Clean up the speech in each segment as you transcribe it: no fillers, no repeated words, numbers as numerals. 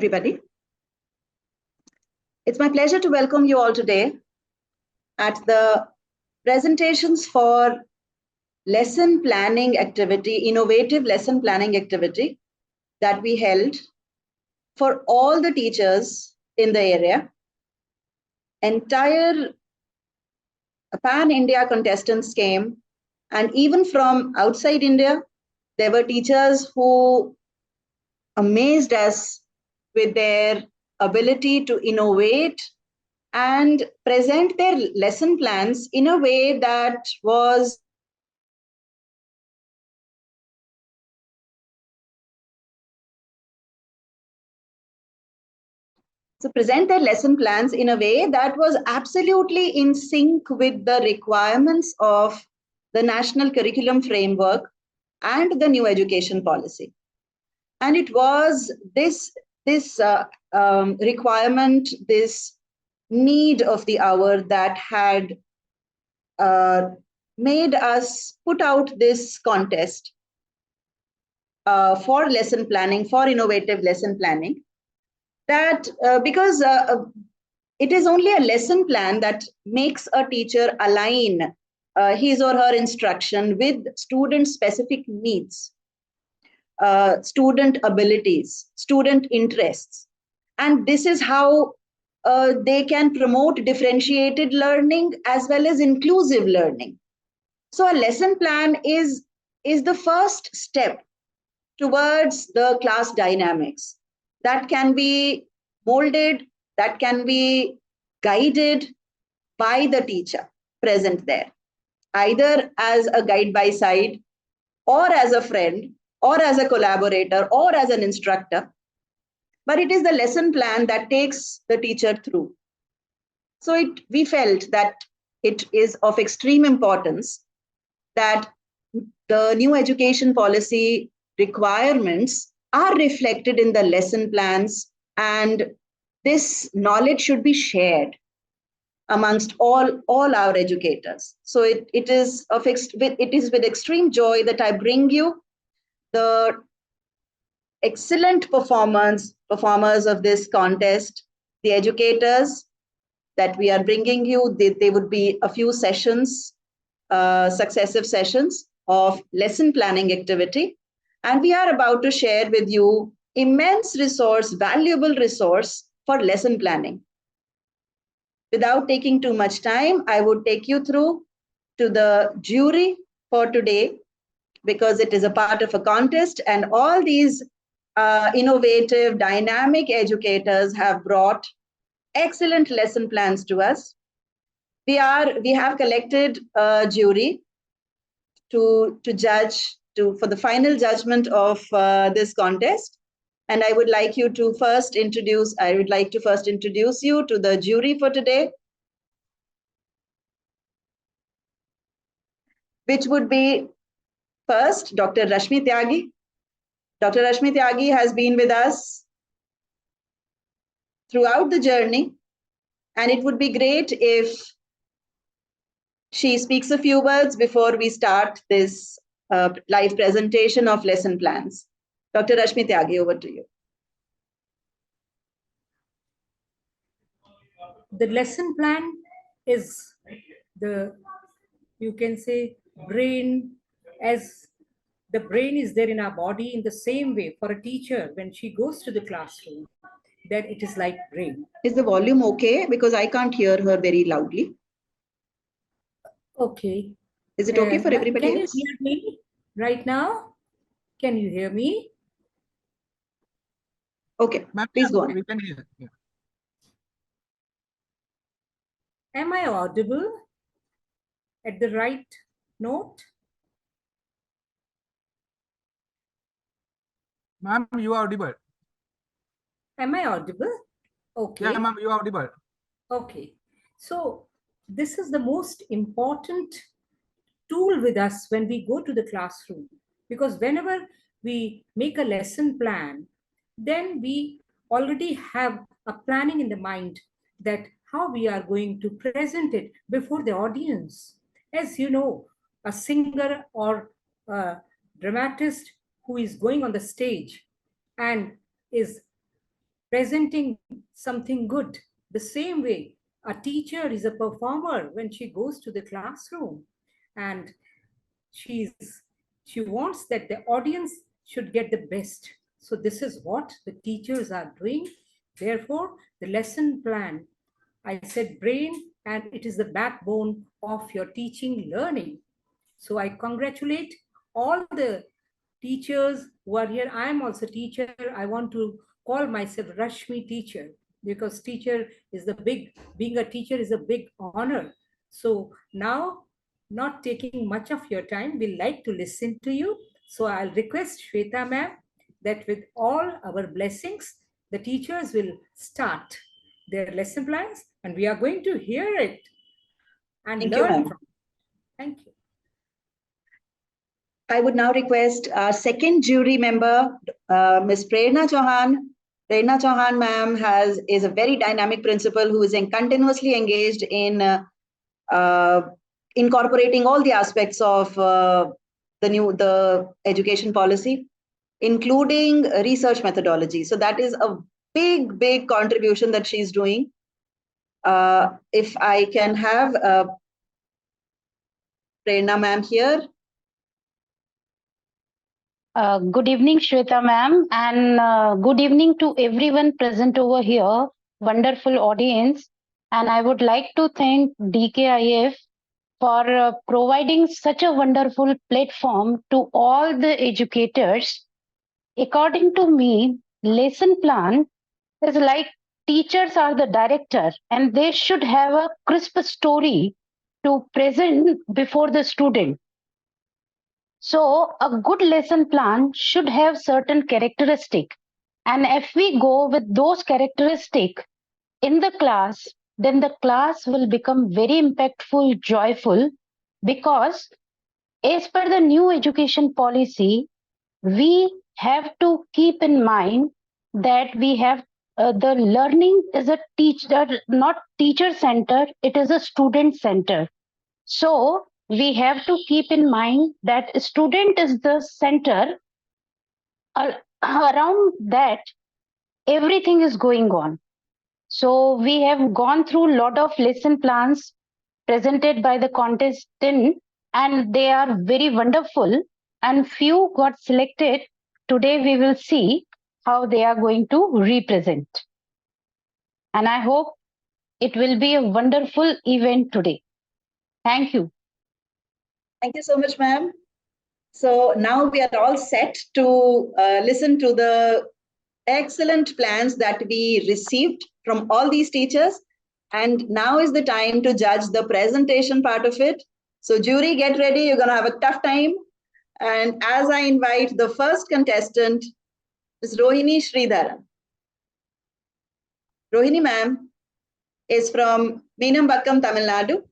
everybody. It's my pleasure to welcome you all today at the presentations for lesson planning activity, innovative lesson planning activity that we held for all the teachers in the area. Entire pan-India contestants came, and even from outside India, there were teachers who amazed us with their ability to innovate and present their lesson plans in a way that was absolutely in sync with the requirements of the National Curriculum Framework and the new education policy. And it was this requirement, this need of the hour that had made us put out this contest for lesson planning, for innovative lesson planning. That because it is only a lesson plan that makes a teacher align his or her instruction with student-specific needs, student abilities, student interests. And this is how they can promote differentiated learning as well as inclusive learning. So a lesson plan is the first step towards the class dynamics that can be molded, that can be guided by the teacher present there, either as a guide by side or as a friend or as a collaborator or as an instructor. But it is the lesson plan that takes the teacher through. So we felt that it is of extreme importance that the new education policy requirements are reflected in the lesson plans, and this knowledge should be shared amongst all our educators. So it is with extreme joy that I bring you the excellent performers of this contest, the educators that we are bringing you. They would be a few sessions, successive sessions of lesson planning activity. And we are about to share with you immense resource, valuable resource for lesson planning. Without taking too much time, I would take you through to the jury for today, because it is a part of a contest, and all these innovative, dynamic educators have brought excellent lesson plans to us. We have collected a jury to judge, for the final judgment of this contest. And I would like to first introduce you to the jury for today, which would be first Dr. Rashmi Tyagi. Dr. Rashmi Tyagi has been with us throughout the journey, and it would be great if she speaks a few words before we start this live presentation of lesson plans. Dr. Rashmi Tyagi, over to you. The lesson plan is you can say, brain, as the brain is there in our body. In the same way, for a teacher, when she goes to the classroom, that it is like brain. Is the volume okay? Because I can't hear her very loudly. Okay. Is it okay for everybody else? Can you hear me right now? Can you hear me? Okay, please go on. We can hear. Yeah. Am I audible at the right note? Ma'am, you are audible. Am I audible? Okay. Yeah, ma'am, you are audible. Okay. So this is the most important tool with us when we go to the classroom, because whenever we make a lesson plan, then we already have a planning in the mind that how we are going to present it before the audience. As you know, a singer or a dramatist who is going on the stage and is presenting something good. The same way, a teacher is a performer when she goes to the classroom, and she wants that the audience should get the best. So this is what the teachers are doing. Therefore, the lesson plan, I said brain, and it is the backbone of your teaching learning. So I congratulate all the teachers who are here. I am also teacher. I want to call myself Rashmi teacher, because teacher is being a teacher is a big honor. So now, not taking much of your time, we like to listen to you. So I'll request Shweta ma'am that with all our blessings, the teachers will start their lesson plans, and we are going to hear it and Thank you, learn ma'am. from it. Thank you. I would now request our second jury member, Ms. Prerna Chauhan. Prerna Chauhan ma'am is a very dynamic principal who is continuously engaged in incorporating all the aspects of the education policy, including research methodology. So that is a big contribution that she's doing. If I can have Prerna ma'am here. Good evening, Shweta ma'am, and good evening to everyone present over here. Wonderful audience. And I would like to thank DKIF for providing such a wonderful platform to all the educators. According to me, lesson plan is like teachers are the director and they should have a crisp story to present before the student. So a good lesson plan should have certain characteristic. And if we go with those characteristic in the class, then the class will become very impactful, joyful, because as per the new education policy, we have to keep in mind that we have the learning is a teacher, not teacher center, it is a student center. So we have to keep in mind that student is the center. Around that, everything is going on. So we have gone through a lot of lesson plans presented by the contestant, and they are very wonderful. And few got selected. Today we will see how they are going to represent. And I hope it will be a wonderful event today. Thank you. Thank you so much, ma'am. So now we are all set to listen to the excellent plans that we received from all these teachers. And now is the time to judge the presentation part of it. So jury, get ready. You're going to have a tough time. And as I invite the first contestant, Ms. Rohini Sridharan. Rohini ma'am is from Meenambakkam, Tamil Nadu.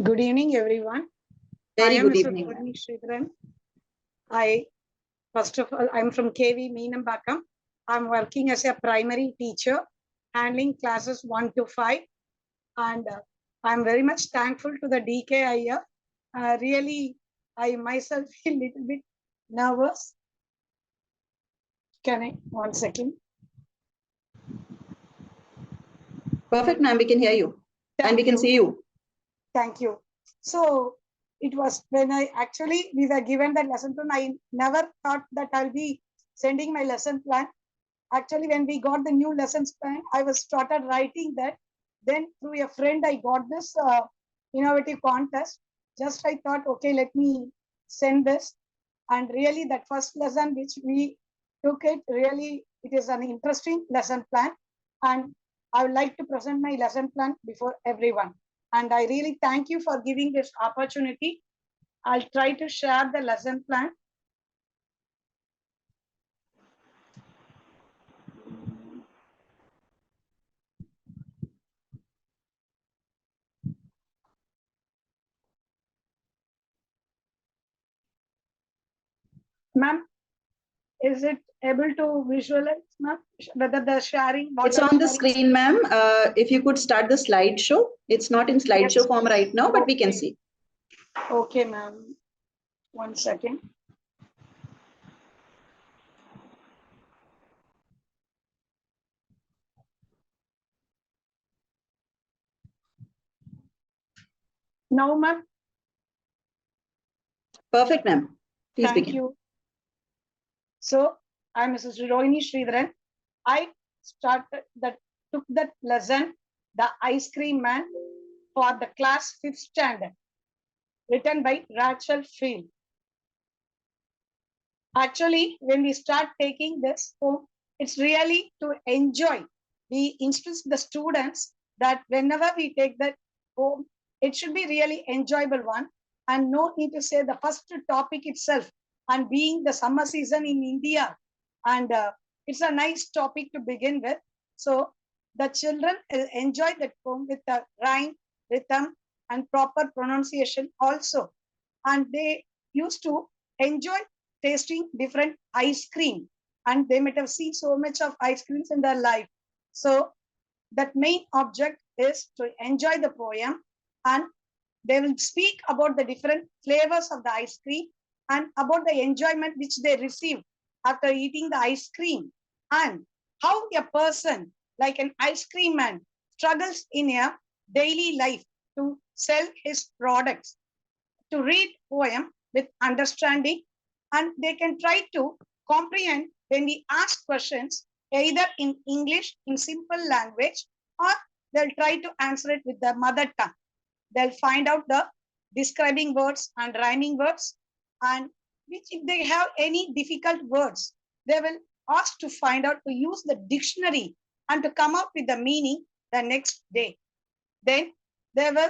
Good evening, everyone. Very I am good Mr. evening. Rohini Sridharan. First of all, I'm from KV Meenambakkam. I'm working as a primary teacher, handling classes 1 to 5. And I'm very much thankful to the DKIF. Really, I myself feel a little bit nervous. Can I, 1 second? Perfect, ma'am. We can hear you. And we can see you. Thank you. So it was when we were given the lesson plan, I never thought that I'll be sending my lesson plan. Actually, when we got the new lessons plan, I was started writing that. Then through a friend, I got this innovative contest. Just I thought, okay, let me send this. And really that first lesson which we took it, really, it is an interesting lesson plan. And I would like to present my lesson plan before everyone. And I really thank you for giving this opportunity. I'll try to share the lesson plan. Ma'am, is it able to visualize, ma'am, whether the sharing? It's on the screen, ma'am. If you could start the slideshow. It's not in slideshow form right now, but we can see. Okay, ma'am. 1 second. Now, ma'am, Perfect, ma'am. Please thank begin. you. So, I'm Mrs. Rohini Sridharan. I took that lesson, The Ice Cream Man, for the class 5th standard, written by Rachel Field. Actually, when we start taking this home, it's really to enjoy. We instruct the students that whenever we take that home, it should be really enjoyable one, and no need to say the first topic itself. And being the summer season in India, and it's a nice topic to begin with. So the children enjoy that poem with the rhyme, rhythm, and proper pronunciation also. And they used to enjoy tasting different ice cream, and they might have seen so much of ice creams in their life. So that main object is to enjoy the poem, and they will speak about the different flavors of the ice cream and about the enjoyment which they receive after eating the ice cream, and how a person like an ice cream man struggles in a daily life to sell his products, to read poem with understanding, and they can try to comprehend when we ask questions either in English in simple language, or they'll try to answer it with their mother tongue. They'll find out the describing words and rhyming words, and which if they have any difficult words, they will ask to find out to use the dictionary and to come up with the meaning the next day. Then they will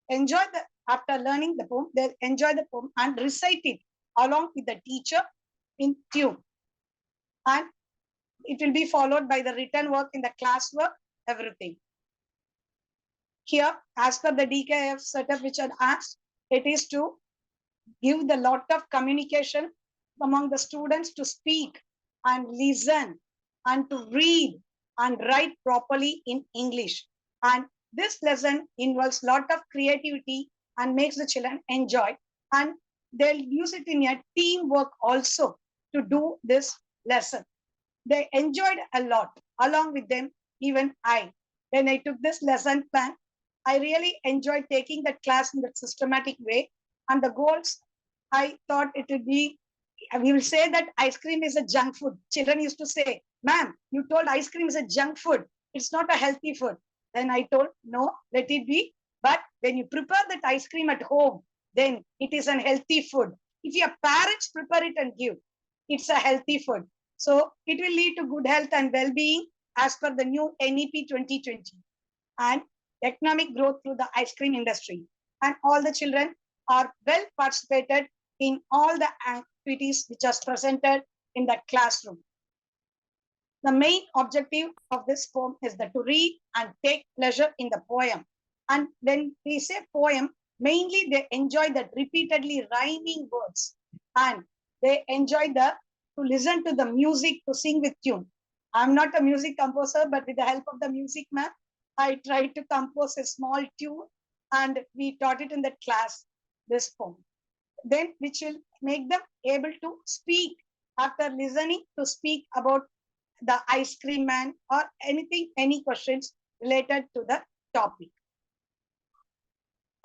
enjoy the, after learning the poem, they'll enjoy the poem and recite it along with the teacher in tune. And it will be followed by the written work in the classwork, everything. Here, as per the DKIF setup which I asked, it is to give the lot of communication among the students to speak and listen and to read and write properly in English. And this lesson involves lot of creativity and makes the children enjoy, and they'll use it in a teamwork also to do this lesson. They enjoyed a lot. Along with them, even I, when I took this lesson plan, I really enjoyed taking that class in that systematic way. And the goals, I thought it would be, we will say that ice cream is a junk food. Children used to say, ma'am, you told ice cream is a junk food. It's not a healthy food. Then I told, no, let it be. But when you prepare that ice cream at home, then it is a healthy food. If your parents prepare it and give, it's a healthy food. So it will lead to good health and well-being as per the new NEP 2020. And economic growth through the ice cream industry. And all the children are well participated in all the activities which are presented in the classroom. The main objective of this poem is that to read and take pleasure in the poem. And when we say poem, mainly they enjoy the repeatedly rhyming words, and they enjoy the to listen to the music, to sing with tune. I'm not a music composer, but with the help of the music man, I tried to compose a small tune, and we taught it in the class, this poem. Then which will make them able to speak after listening, to speak about the ice cream man or anything, any questions related to the topic.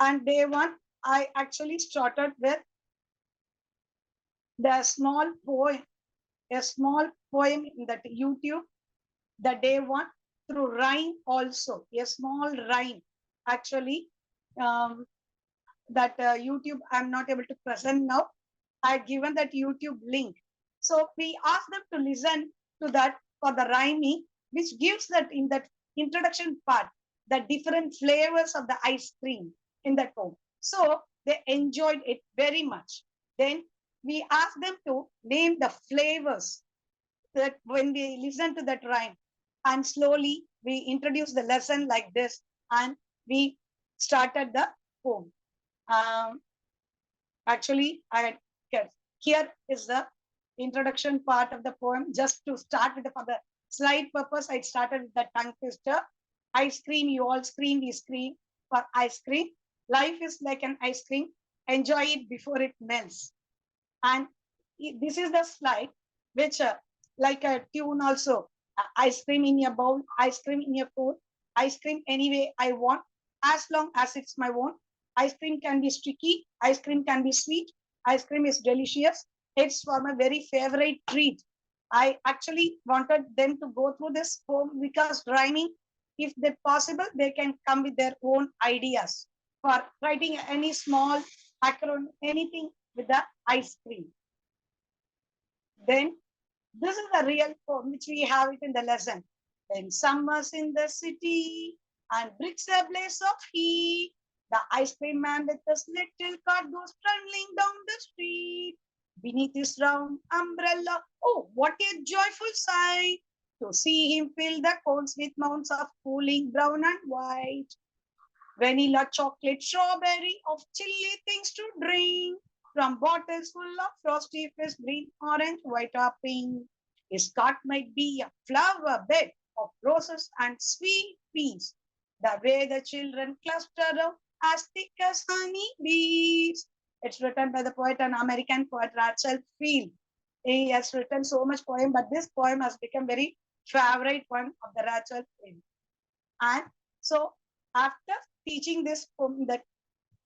And day one, I actually started with the small poem, a small poem in that YouTube, the day one, through rhyme also, a small rhyme. Actually, that YouTube, I'm not able to present now. I've given that YouTube link. So we ask them to listen to that for the rhyming, which gives that in that introduction part, the different flavors of the ice cream in that poem. So they enjoyed it very much. Then we ask them to name the flavors that when we listen to that rhyme, and slowly we introduce the lesson like this, and we started the poem. Actually, here is the introduction part of the poem. Just to start with for the slide purpose, I started with the tongue twister. Ice cream, you all scream, we scream for ice cream. Life is like an ice cream. Enjoy it before it melts. And this is the slide, which like a tune also. Ice cream in your bowl, ice cream in your food, ice cream any way I want, as long as it's my own. Ice cream can be sticky, ice cream can be sweet, ice cream is delicious. It's for my very favorite treat. I actually wanted them to go through this poem because rhyming, if they possible, they can come with their own ideas for writing any small acronym, anything with the ice cream. Then this is the real poem which we have it in the lesson. When summer's in the city and bricks a blaze of heat, the ice cream man with his little cart goes trundling down the street. Beneath his round umbrella, oh, what a joyful sight to see him fill the cones with mounds of cooling brown and white. Vanilla, chocolate, strawberry, of chilly things to drink from bottles full of frosty fizz, green, orange, white, or pink. His cart might be a flower bed of roses and sweet peas. The way the children cluster around as thick as honey bees. It's written by the poet and American poet Rachel Field. He has written so much poem, but this poem has become very favorite one of the Rachel Field. And so after teaching this poem that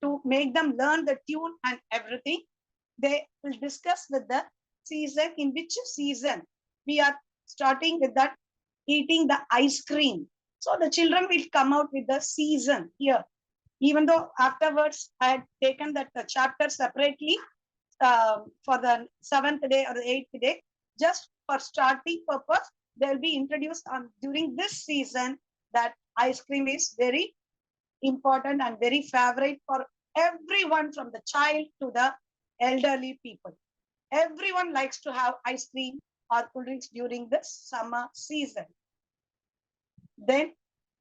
to make them learn the tune and everything, they will discuss with the season, in which season we are starting with that eating the ice cream. So the children will come out with the season here. Even though afterwards I had taken that chapter separately for the 7th day or the 8th day, just for starting purpose, they will be introduced on during this season that ice cream is very important and very favorite for everyone from the child to the elderly people. Everyone likes to have ice cream or cool drinks during the summer season. Then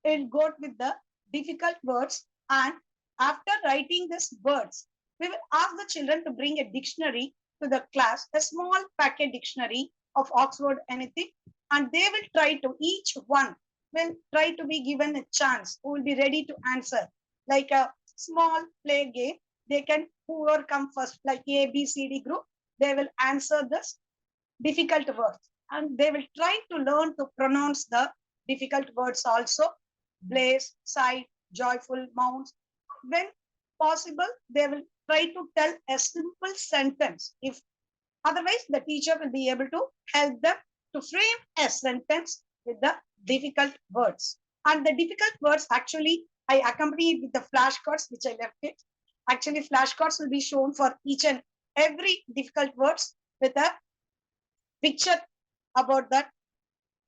it got with the difficult words, and after writing these words, we will ask the children to bring a dictionary to the class, a small packet dictionary of Oxford anything, and they will try to, each one will try to be given a chance, who will be ready to answer, like a small play game. They can, whoever come first, like A, B, C, D group, they will answer this difficult words, and they will try to learn to pronounce the difficult words also. Blaze, sight, joyful, mounts. When possible, they will try to tell a simple sentence. If otherwise, the teacher will be able to help them to frame a sentence with the difficult words. And the difficult words, actually, I accompany it with the flashcards, which I left it. Actually, flashcards will be shown for each and every difficult words with a picture about that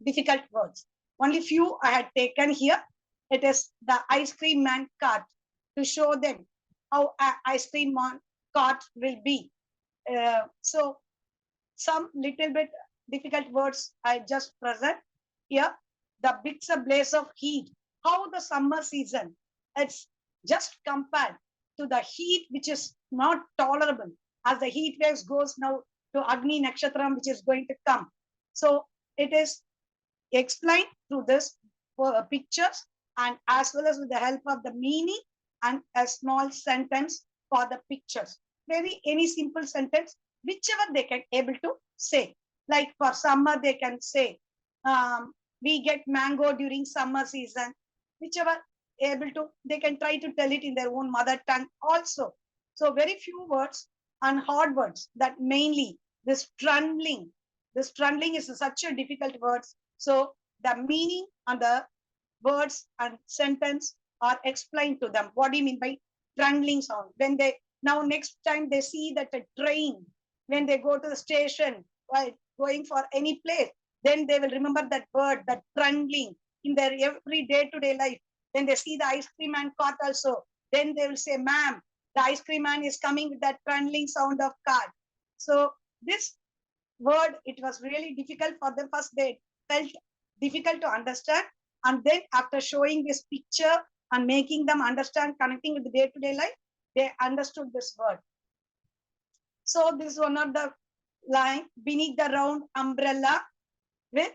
difficult words. Only few I had taken here. It is the ice cream man cart to show them how an ice cream man cart will be. So some little bit difficult words I just present here. The bits a blaze of heat. How the summer season, it's just compared to the heat which is not tolerable as the heat waves goes now to Agni Nakshatram, which is going to come. So it is explained through this pictures, and as well as with the help of the meaning and a small sentence for the pictures. Maybe any simple sentence, whichever they can able to say. Like for summer, they can say, we get mango during summer season. Whichever able to, they can try to tell it in their own mother tongue also. So very few words and hard words, that mainly this trundling. This trundling is such a difficult word. So the meaning and the words and sentence are explained to them. What do you mean by trundling sound? When they, now next time they see that a train, when they go to the station, while going for any place, then they will remember that word, that trundling in their every day-to-day life. When they see the ice cream man cart also, then they will say, ma'am, the ice cream man is coming with that trundling sound of cart. So this word, it was really difficult for them. First, they felt difficult to understand. And then after showing this picture and making them understand, connecting with the day-to-day life, they understood this word. So this is one of the line, beneath the round umbrella, with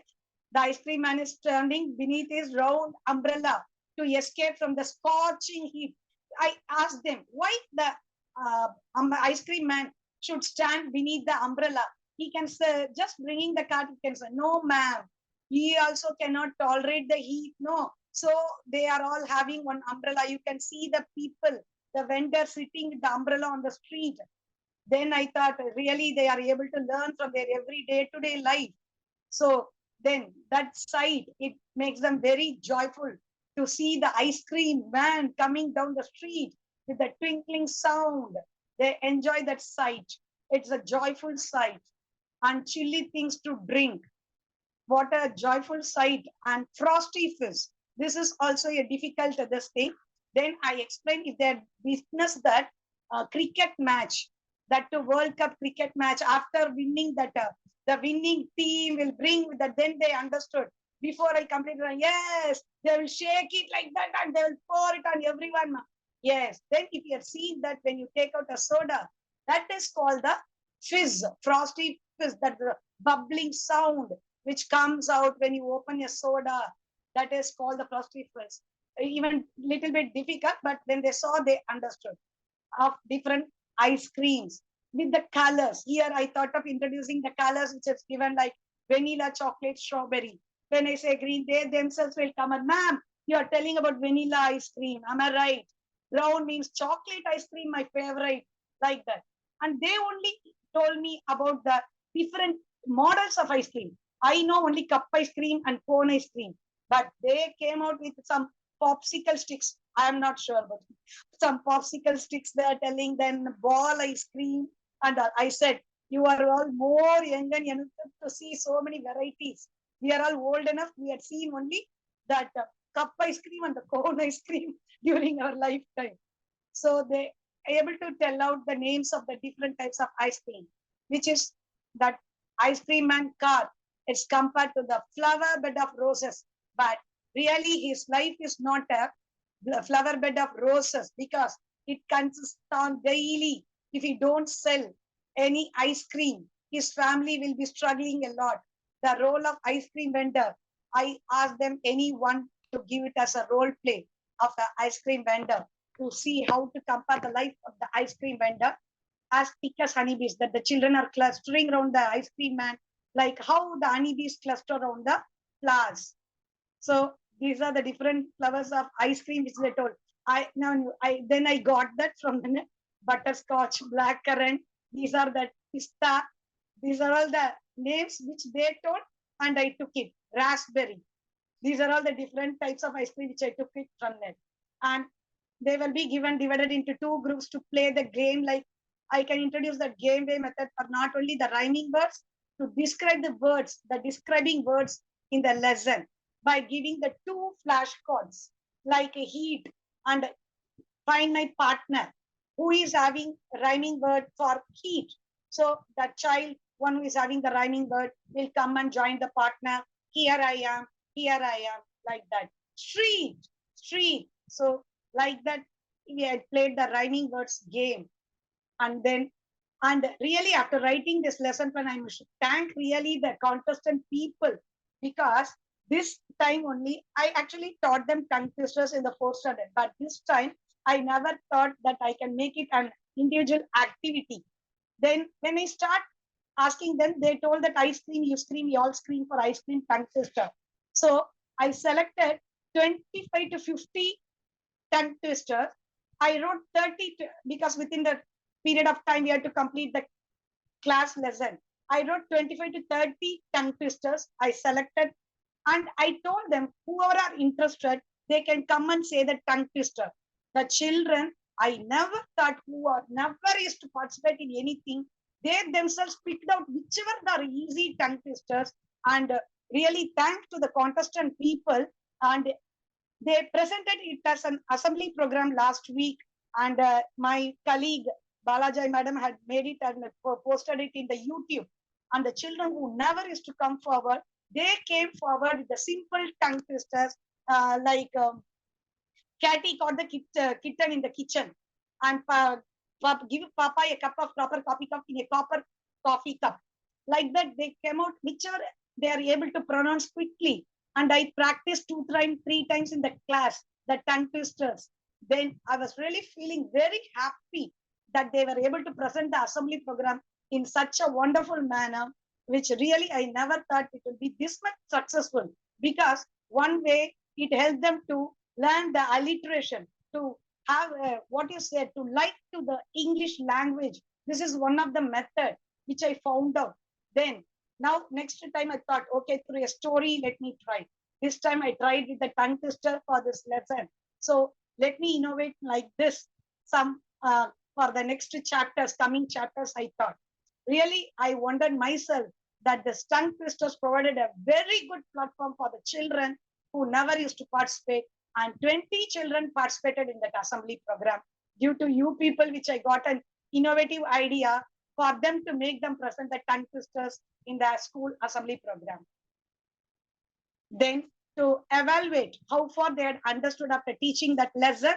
the ice cream man is standing beneath his round umbrella to escape from the scorching heat. I asked them why the ice cream man should stand beneath the umbrella. He can say, just bringing the cart, he can say, no, ma'am, he also cannot tolerate the heat. No. So they are all having one umbrella. You can see the people the vendor sitting with the umbrella on the street. Then I thought really they are able to learn from their every day-to-day life. So then that sight, it makes them very joyful to see the ice cream man coming down the street with the twinkling sound. They enjoy that sight. It's a joyful sight. And chilly things to drink. What a joyful sight. And frosty fizz. This is also a difficult this thing. Then I explained if they witnessed that cricket match, that World Cup cricket match, after winning that, the winning team will bring that, then they understood. Before I completed, yes, they will shake it like that and they will pour it on everyone. Yes, then if you have seen that when you take out a soda, that is called the fizz, frosty fizz, that the bubbling sound which comes out when you open a soda, that is called the frosty fizz. Even little bit difficult, but when they saw, they understood. Of different ice creams with the colors. Here I thought of introducing the colors which is given like vanilla, chocolate, strawberry. When I say green, they themselves will come and, ma'am, you are telling about vanilla ice cream. Am I right? Brown means chocolate ice cream, my favorite, like that. And they only told me about the different models of ice cream. I know only cup ice cream and cone ice cream, but they came out with some popsicle sticks. I am not sure, but some popsicle sticks they are telling, then ball ice cream. And I said, you are all more young and enough to see so many varieties. We are all old enough. We had seen only that cup ice cream and the cone ice cream during our lifetime. So they are able to tell out the names of the different types of ice cream, which is that ice cream man car. It's compared to the flower bed of roses. But really his life is not a flower bed of roses because it consists on daily. If he don't sell any ice cream, his family will be struggling a lot. The role of ice cream vendor, I asked them anyone to give it as a role play of the ice cream vendor to see how to compare the life of the ice cream vendor as thick as honeybees, that the children are clustering around the ice cream man, like how the honeybees cluster around the flowers. So these are the different flavors of ice cream which they told. Then I got that from the butterscotch, blackcurrant. These are the pista. These are all the names which they told, and I took it. Raspberry. These are all the different types of ice cream which I took it from them. And they will be divided into two groups to play the game. Like I can introduce the game way method for not only the rhyming words, to describe the words, the describing words in the lesson by giving the two flashcards like a heat and find my partner who is having rhyming word for heat. So the child, one who is having the rhyming word, will come and join the partner. Here I am, like that. Street, street. So like that, we had played the rhyming words game. And really after writing this lesson plan, I must thank really the contestant people, because this time only, I actually taught them tongue twisters in the 4th standard, but this time I never thought that I can make it an individual activity. Then when I start asking them, they told that ice cream, you scream, we all scream for ice cream tongue twister. So I selected 25 to 50 tongue twisters. I wrote 30 because within the period of time we had to complete the class lesson. I wrote 25 to 30 tongue twisters. I selected and I told them, whoever are interested, they can come and say the tongue twister. The children, I never thought who are never used to participate in anything. They themselves picked out whichever are easy tongue twisters, and really thanks to the contestant people, and they presented it as an assembly program last week, and my colleague Balaji madam had made it and posted it in the YouTube. And the children who never used to come forward, they came forward with the simple tongue twisters, like Catty caught the kitten in the kitchen and give Papa a cup of proper coffee cup in a copper coffee cup. Like that, they came out, whichever they are able to pronounce quickly. And I practiced 2 times, 3 times in the class, the tongue twisters. Then I was really feeling very happy that they were able to present the assembly program in such a wonderful manner, which really I never thought it would be this much successful, because one way it helped them to learn the alliteration, to have what you say, to like to the English language. This is one of the method which I found out. Then now next time I thought, okay, through a story, let me try. This time I tried with the tongue twister for this lesson. So let me innovate like this. Some for the next chapters, coming chapters, I thought. Really, I wondered myself that the tongue twisters provided a very good platform for the children who never used to participate, and 20 children participated in that assembly program due to you people, which I got an innovative idea for them to make them present the tongue twisters in the school assembly program. Then to evaluate how far they had understood after teaching that lesson,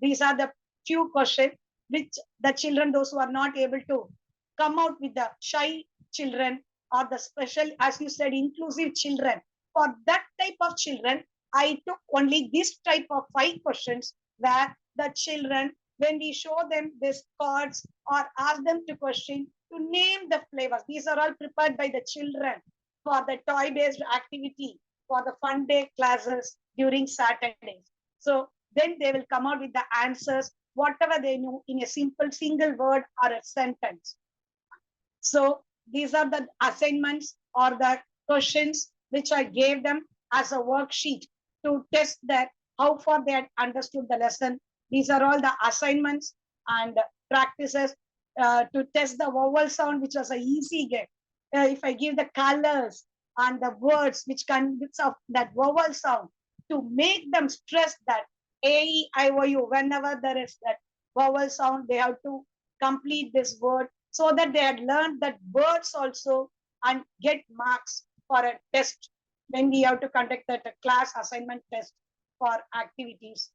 these are the few questions which the children, those who are not able to come out with the shy children or the special, as you said, inclusive children. For that type of children, I took only this type of 5 questions where the children, when we show them these cards or ask them to question, to name the flavors. These are all prepared by the children for the toy-based activity for the fun day classes during Saturdays. So then they will come out with the answers, whatever they know, in a simple single word or a sentence. So these are the assignments or the questions which I gave them as a worksheet to test that how far they had understood the lesson. These are all the assignments and practices to test the vowel sound, which was an easy game. If I give the colors and the words which consists of that vowel sound, to make them stress that A, E, I, O, U, whenever there is that vowel sound, they have to complete this word, so that they had learned that words also and get marks for a test when we have to conduct that class assignment test for activities.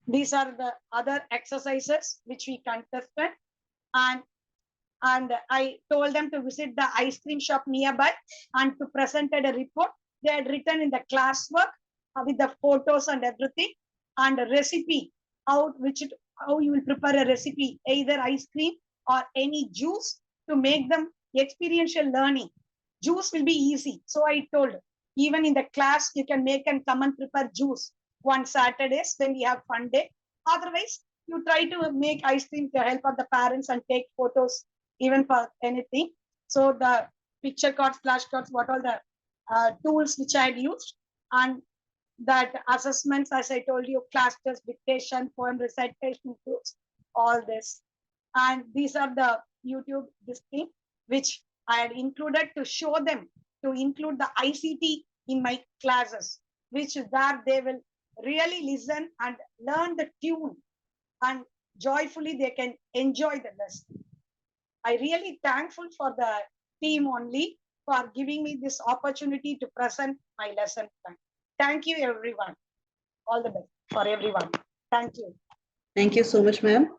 These are the other exercises which we contested, and I told them to visit the ice cream shop nearby and to present a report. They had written in the classwork with the photos and everything, and a recipe, how you will prepare a recipe, either ice cream or any juice, to make them experiential learning. Juice will be easy. So I told, even in the class, you can make and come and prepare juice one Saturdays when we have fun day. Otherwise, you try to make ice cream to help out the parents and take photos even for anything. So the picture cards, flashcards, what all the tools which I had used, and that assessments, as I told you, class test, dictation, poem recitation tools, all this. And these are the YouTube this thing, which I had included to show them to include the ICT in my classes, which is that they will really listen and learn the tune, and joyfully they can enjoy the lesson. I really thankful for the team only for giving me this opportunity to present my lesson plan. Thank you, everyone. All the best for everyone. Thank you. Thank you so much, ma'am.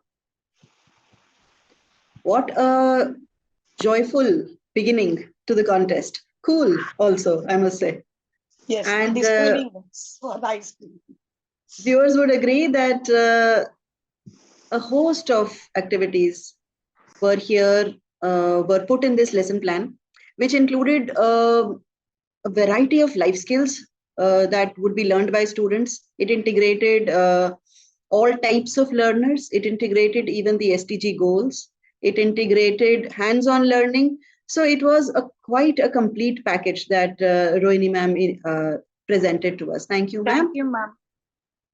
What a joyful beginning to the contest. Cool also, I must say. Yes, and describing for the ice cream. Viewers would agree that a host of activities were put in this lesson plan, which included a variety of life skills that would be learned by students. It integrated all types of learners. It integrated even the SDG goals. It integrated hands-on learning. So it was quite a complete package that Rohini ma'am presented to us. Thank you, ma'am. Thank you, ma'am.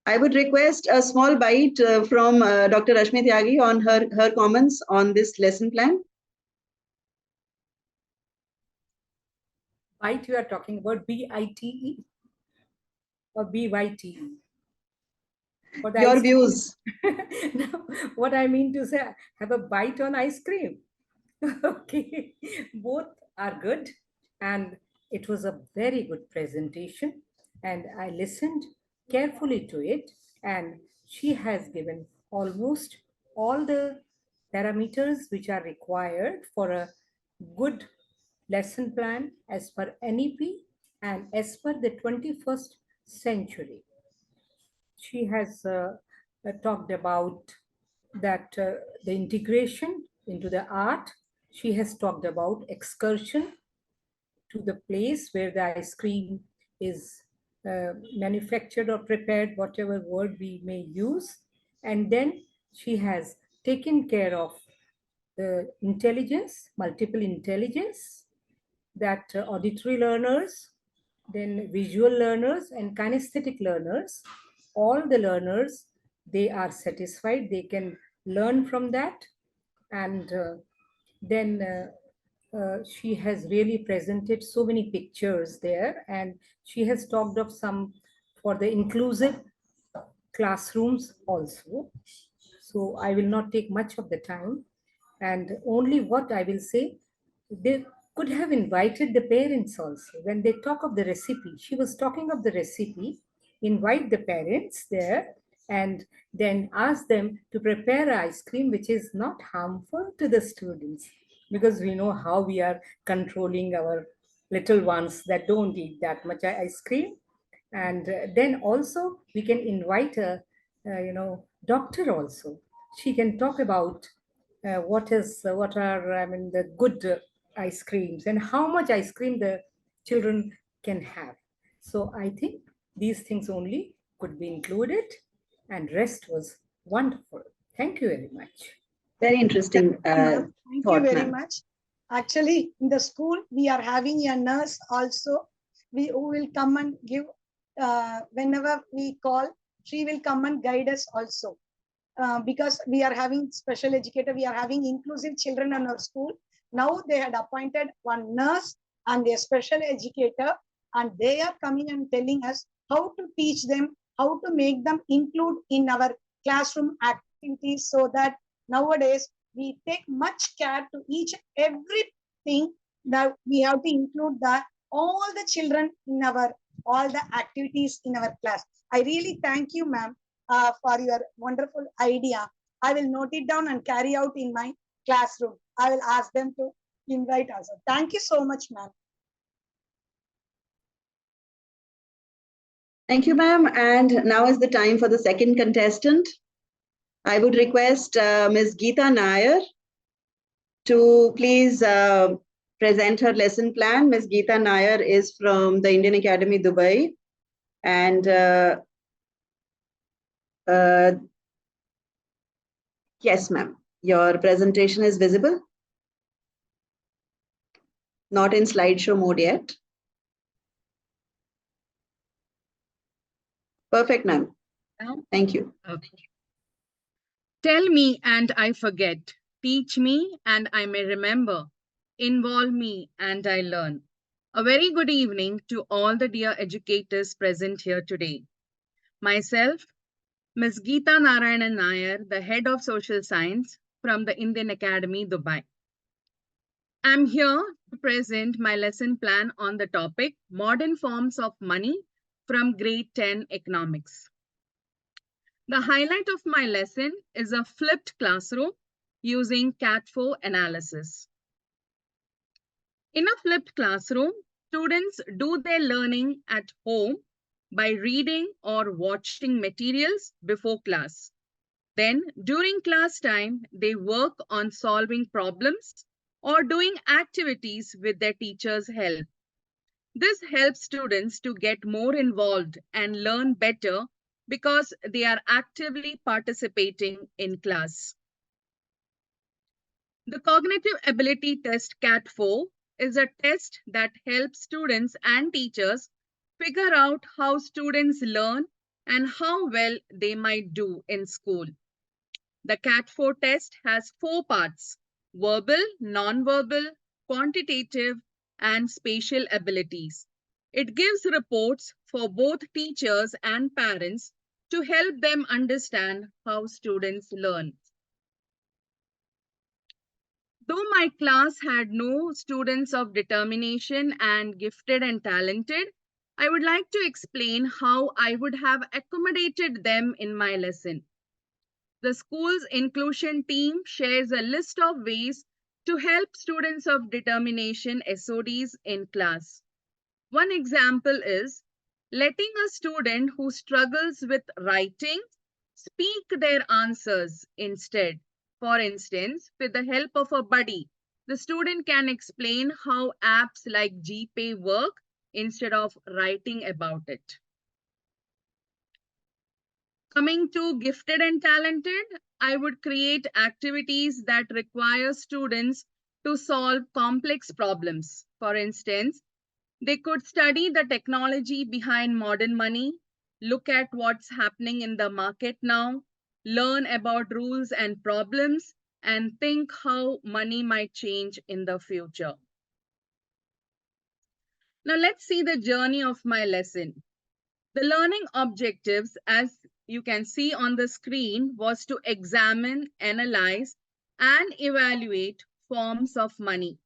I would request a small bite from Dr. Rashmi Tyagi on her comments on this lesson plan. Bite, you are talking about BITE or BYTE? Your views. No, what I mean to say, have a bite on ice cream. Okay, both are good, and it was a very good presentation, and I listened carefully to it, and she has given almost all the parameters which are required for a good lesson plan as per NEP and as per the 21st century. She has talked about that the integration into the art. She has talked about excursion to the place where the ice cream is manufactured or prepared, whatever word we may use. And then she has taken care of the intelligence, multiple intelligence, that auditory learners, then visual learners and kinesthetic learners. All the learners, they are satisfied, they can learn from that. And then she has really presented so many pictures there, and she has talked of some for the inclusive classrooms also. So I will not take much of the time, and only what I will say, they could have invited the parents also. When they talk of the recipe, she was talking of the recipe, invite the parents there and then ask them to prepare ice cream which is not harmful to the students, because we know how we are controlling our little ones that don't eat that much ice cream. And then also we can invite a, doctor also. She can talk about what are, I mean, the good ice creams and how much ice cream the children can have. So I think these things only could be included, and rest was wonderful. Thank you very much. Very interesting Ma'am, thank you thought, very ma'am. much. Actually, in the school, we are having a nurse also. Who will come and give, whenever we call, she will come and guide us also. Because we are having special educator, we are having inclusive children in our school. Now they had appointed one nurse and a special educator, and they are coming and telling us how to teach them, how to make them include in our classroom activities, so that nowadays we take much care to each everything, that we have to include all the children in our all the activities in our class. I really thank you, ma'am, for your wonderful idea. I will note it down and carry out in my classroom. I will ask them to invite us. Thank you so much, ma'am. Thank you, ma'am. And now is the time for the second contestant. I would request Ms. Geeta Nair to please present her lesson plan. Ms. Geeta Nair is from the Indian Academy, Dubai. And yes, ma'am, your presentation is visible. Not in slideshow mode yet. Perfect, ma'am. Thank you. Okay. Tell me and I forget. Teach me and I may remember. Involve me and I learn. A very good evening to all the dear educators present here today. Myself, Ms. Geeta Narayanan Nair, the Head of Social Science from the Indian Academy, Dubai. I'm here to present my lesson plan on the topic Modern Forms of Money from Grade 10 Economics. The highlight of my lesson is a flipped classroom using CAT4 analysis. In a flipped classroom, students do their learning at home by reading or watching materials before class. Then, during class time, they work on solving problems or doing activities with their teacher's help. This helps students to get more involved and learn better because they are actively participating in class. The Cognitive Ability Test CAT4 is a test that helps students and teachers figure out how students learn and how well they might do in school. The CAT4 test has 4 parts: verbal, non-verbal, quantitative, and spatial abilities. It gives reports for both teachers and parents to help them understand how students learn. Though my class had no students of determination and gifted and talented, I would like to explain how I would have accommodated them in my lesson. The school's inclusion team shares a list of ways to help students of determination SODs in class. One example is letting a student who struggles with writing speak their answers instead. For instance, with the help of a buddy, the student can explain how apps like GPay work instead of writing about it. Coming to gifted and talented, I would create activities that require students to solve complex problems. For instance, they could study the technology behind modern money, look at what's happening in the market now, learn about rules and problems, and think how money might change in the future. Now let's see the journey of my lesson. The learning objectives, as you can see on the screen, was to examine, analyze, and evaluate forms of money.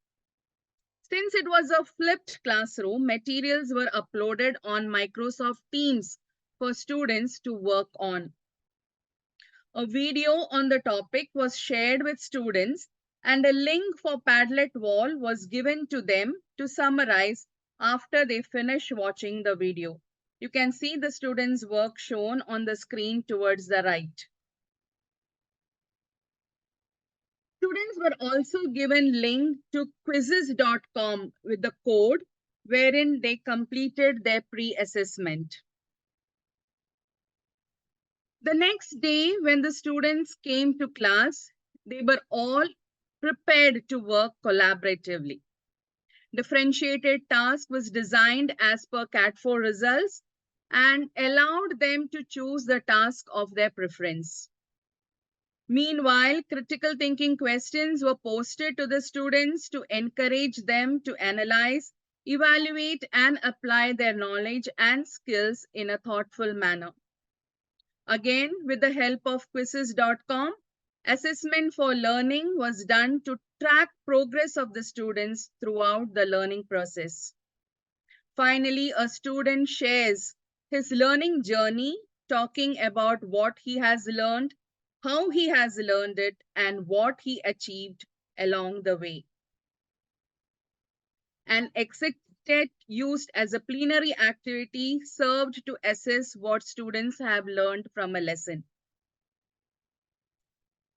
Since it was a flipped classroom, materials were uploaded on Microsoft Teams for students to work on. A video on the topic was shared with students, and a link for Padlet Wall was given to them to summarize after they finish watching the video. You can see the students' work shown on the screen towards the right. Students were also given link to quizzes.com with the code wherein they completed their pre-assessment. The next day, when the students came to class, they were all prepared to work collaboratively. Differentiated task was designed as per CAT4 results and allowed them to choose the task of their preference. Meanwhile, critical thinking questions were posted to the students to encourage them to analyze, evaluate, and apply their knowledge and skills in a thoughtful manner. Again, with the help of quizzes.com, assessment for learning was done to track progress of the students throughout the learning process. Finally, a student shares his learning journey, talking about what he has learned, how he has learned it, and what he achieved along the way. An exit used as a plenary activity served to assess what students have learned from a lesson.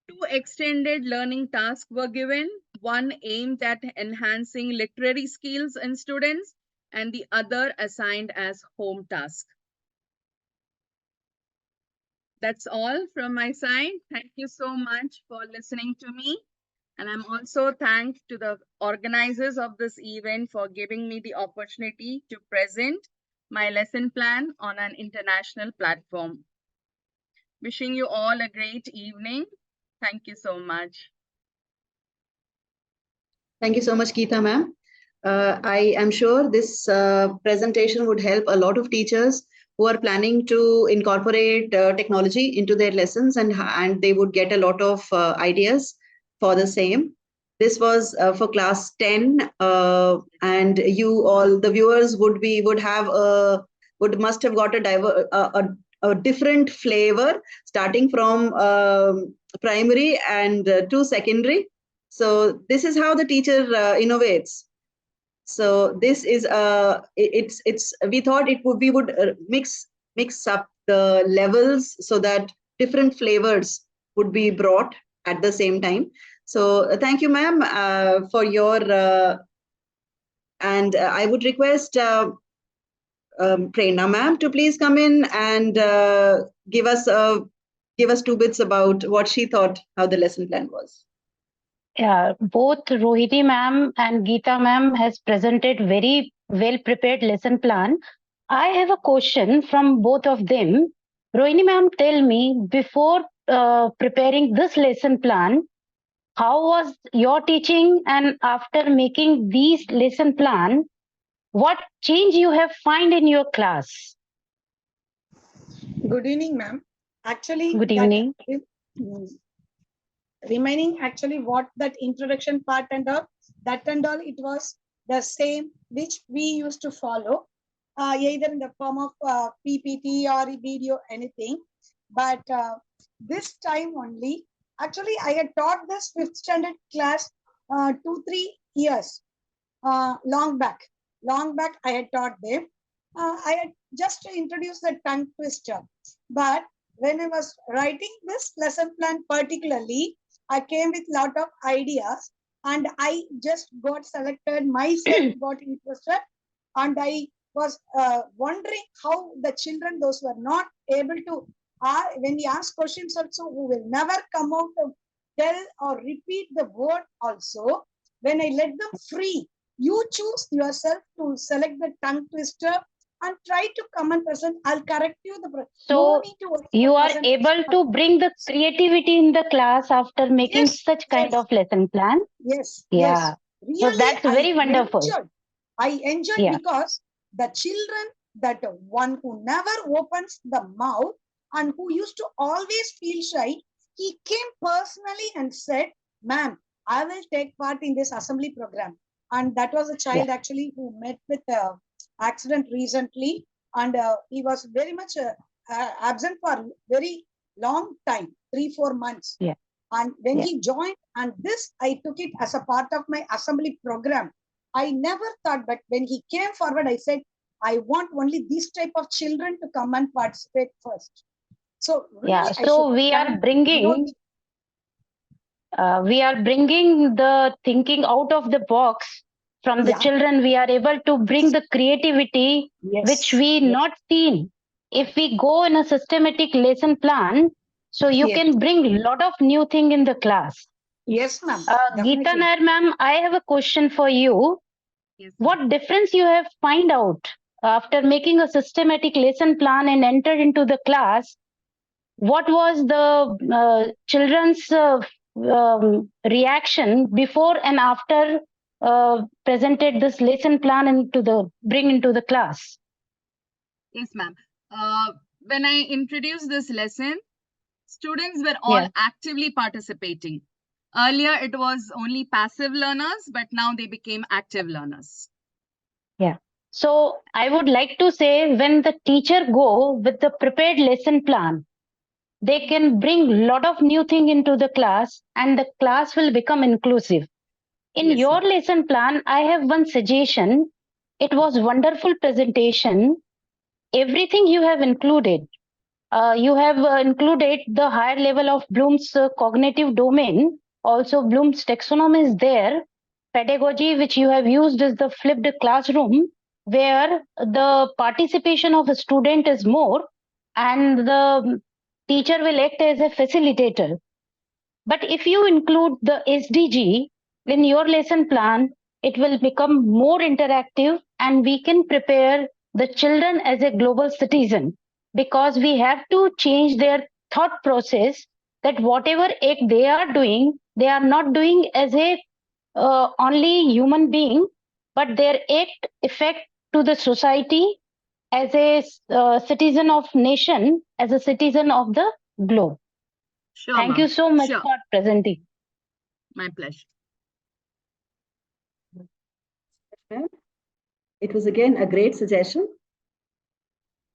2 extended learning tasks were given, one aimed at enhancing literary skills in students and the other assigned as home task. That's all from my side. Thank you so much for listening to me. And I'm also thankful to the organizers of this event for giving me the opportunity to present my lesson plan on an international platform. Wishing you all a great evening. Thank you so much. Thank you so much, Geeta ma'am. I am sure this presentation would help a lot of teachers who are planning to incorporate technology into their lessons, and they would get a lot of ideas for the same. This was for class 10, and you all, the viewers, would must have got a different flavor starting from primary and to secondary. So this is how the teacher innovates. So this is we thought we would mix up the levels so that different flavors would be brought at the same time. So thank you, ma'am, for your and I would request Prerna ma'am to please come in and give us 2 bits about what she thought, how the lesson plan was. Yeah, both Rohiti ma'am and Geeta ma'am has presented very well prepared lesson plan. I have a question from both of them. Rohini ma'am, tell me, before preparing this lesson plan, how was your teaching, and after making these lesson plan, what change you have find in your class? Good evening, ma'am. Actually, Good evening. Remaining actually what that introduction part and all, it was the same which we used to follow, either in the form of PPT or video, anything. But this time only, actually, I had taught this 5th standard class 2-3 years long back. I had taught them. I had just introduced the tongue twister. But when I was writing this lesson plan particularly, I came with lot of ideas and I just got selected, myself got interested, and I was wondering how the children, those who are not able to when we ask questions also, who will never come out to tell or repeat the word also, when I let them free, you choose yourself to select the tongue twister and try to come and present. I'll correct you. No So need to worry you about are presentation. able to bring the creativity in the class after making Yes, such kind yes, of lesson plan. yes, Yeah. yes. So Really, that's very wonderful. I enjoyed Yeah. because the children, that one who never opens the mouth and who used to always feel shy, he came personally and said, ma'am, I will take part in this assembly program. And that was a child actually who met with accident recently, and he was very much absent for very long time, 3-4 months. Yeah. And when Yeah. he joined, and this I took it as a part of my assembly program. I never thought, but when he came forward, I said, I want only these type of children to come and participate first. So really, Yeah. I So should we are thank bringing the thinking out of the box from the Yeah. children. We are able to bring the creativity which we not seen. If we go in a systematic lesson plan, so you Yes. can bring a lot of new thing in the class. Yes, ma'am. Geeta Nair ma'am, I have a question for you. Yes. What difference you have find out after making a systematic lesson plan and enter into the class? What was the children's reaction before and after presented this lesson plan bring into the class? Yes, ma'am. When I introduced this lesson, students were all actively participating. Earlier, it was only passive learners, but now they became active learners. Yeah. So I would like to say, when the teacher go with the prepared lesson plan, they can bring a lot of new thing into the class and the class will become inclusive. In your lesson plan, I have one suggestion. It was wonderful presentation. Everything you have included. You have included the higher level of Bloom's cognitive domain. Also, Bloom's taxonomy is there. Pedagogy, which you have used, is the flipped classroom, where the participation of a student is more and the teacher will act as a facilitator. But if you include the SDG in your lesson plan, it will become more interactive and we can prepare the children as a global citizen, because we have to change their thought process that whatever act they are doing, they are not doing as a only human being, but their act effect to the society as a citizen of nation, as a citizen of the globe. Sure, Thank you so much Sure. for presenting. My pleasure. It was again a great suggestion.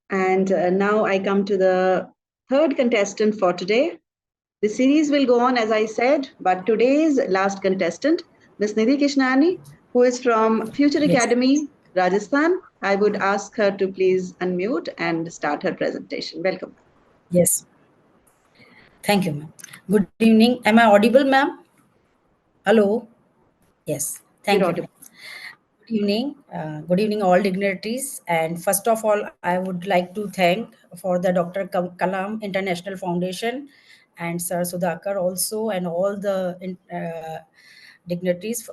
And now I come to the third contestant for today. The series will go on, as I said, but today's last contestant, Ms. Nidhi Kishnani, who is from Future Academy, Rajasthan. I would ask her to please unmute and start her presentation. Welcome. Yes. Thank you, ma'am. Good evening. Am I audible, ma'am? Hello? Yes. Thank You're you. audible. Good evening, all dignitaries. And first of all, I would like to thank for the Dr. Kalam International Foundation and Sir Sudhakar also, and all the dignitaries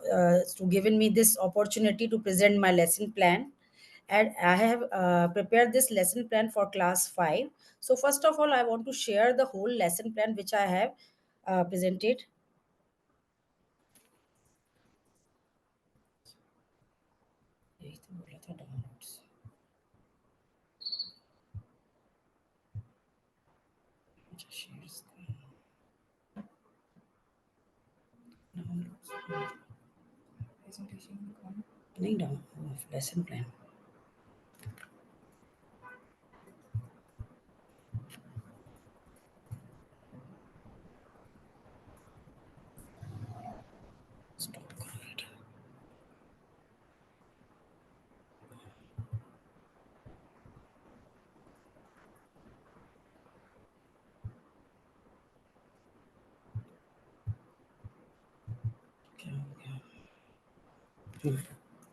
to giving me this opportunity to present my lesson plan. And I have prepared this lesson plan for class 5. So first of all, I want to share the whole lesson plan which I have presented. नहीं down lesson plan. Stop video.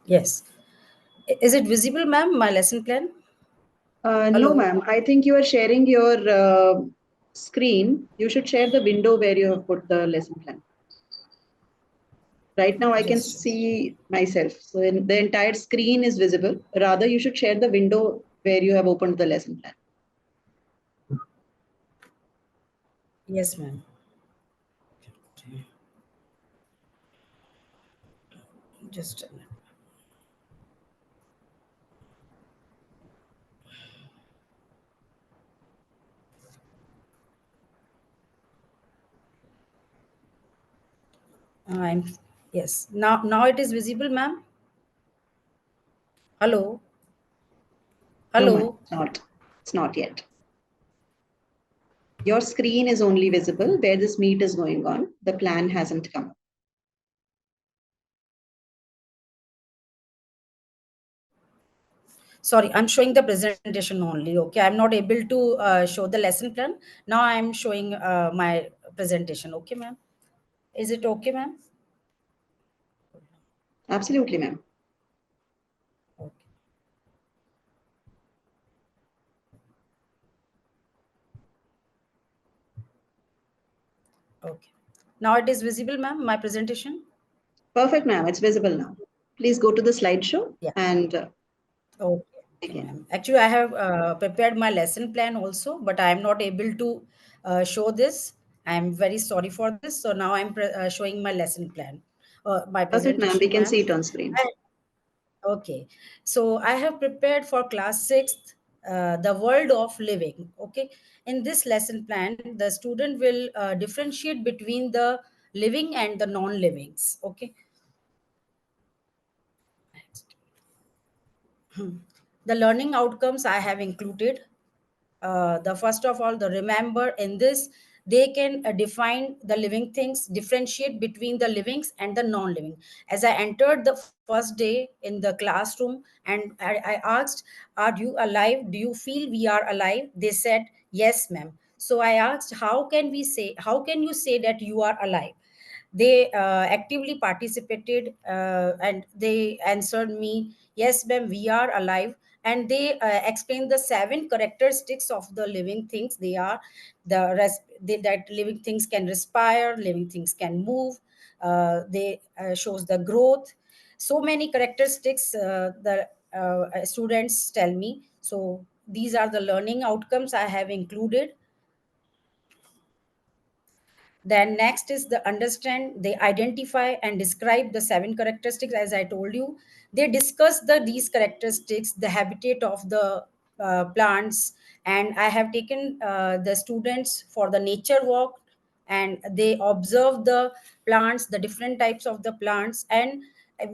Yes. Is it visible, ma'am, my lesson plan? No, Hello? ma'am. I think you are sharing your screen. You should share the window where you have put the lesson plan. Right now, I can Just see myself. So the entire screen is visible. Rather, you should share the window where you have opened the lesson plan. yes, ma'am. Just a minute. I'm yes. Now it is visible, ma'am. Hello. No, ma'am, Hello. it's not. It's not yet. Your screen is only visible where this meet is going on. The plan hasn't come. Sorry, I'm showing the presentation only. Okay, I'm not able to show the lesson plan. Now I'm showing my presentation. Okay, ma'am. Is it okay, ma'am? Absolutely, ma'am. Okay. Okay. Now it is visible, ma'am, my presentation? Perfect, ma'am. It's visible now. Please go to the slideshow Yeah. and Okay, begin. ma'am. Actually, I have prepared my lesson plan also, but I am not able to show this. I'm very sorry for this. So now I'm showing my lesson plan, my Perfect, ma'am. We presentation, can ma'am. see it on screen. Okay, so I have prepared for class 6th, the world of living. Okay, in this lesson plan, the student will differentiate between the living and the non-livings. Okay, the learning outcomes I have included. The first of all, the remember in this, they can define the living things, differentiate between the livings and the non-living. As I entered the first day in the classroom and I asked, are you alive? Do you feel we are alive? They said, yes, ma'am. So I asked, how can you say that you are alive? They actively participated and they answered me, yes, ma'am, we are alive. And they explained the 7 characteristics of the living things. They are that living things can respire, living things can move, they shows the growth. So many characteristics the students tell me. So these are the learning outcomes I have included. Then next is the understand, they identify and describe the 7 characteristics. As I told you, they discuss these characteristics, the habitat of the plants. And I have taken the students for the nature walk, and they observe the plants, the different types of the plants. And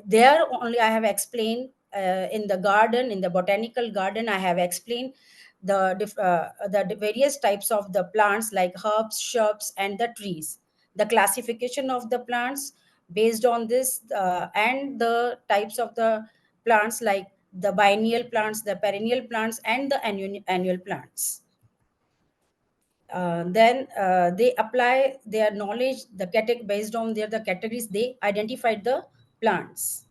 there only I have explained in the garden, in the botanical garden, I have explained the various types of the plants like herbs, shrubs, and the trees. The classification of the plants based on this, and the types of the plants like the biennial plants, the perennial plants, and the annual plants. Then they apply their knowledge, based on the categories they identified the plants.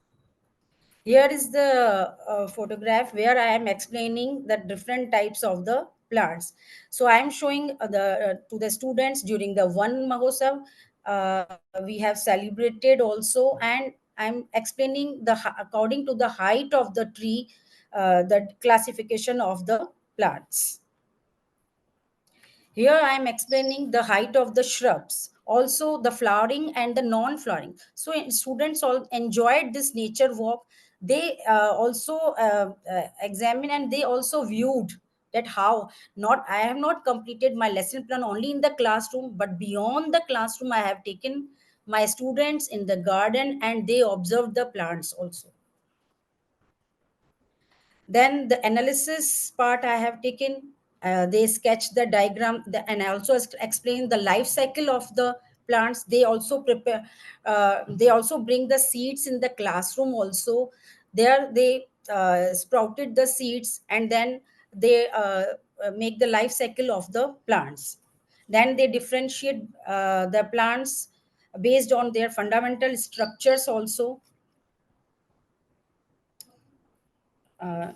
Here is the photograph where I am explaining the different types of the plants. So I am showing to the students during the One Mahotsav, uh, we have celebrated also, and I'm explaining according to the height of the tree, the classification of the plants. Here I am explaining the height of the shrubs, also the flowering and the non-flowering. So students all enjoyed this nature walk. They also examine, and they also viewed that how, not I have not completed my lesson plan only in the classroom, but beyond the classroom I have taken my students in the garden and they observed the plants also. Then the analysis part I have taken, they sketch the diagram, and I also explain the life cycle of the plants. They also prepare, they also bring the seeds in the classroom also. There they sprouted the seeds, and then they make the life cycle of the plants. Then they differentiate the plants based on their fundamental structures also. Uh,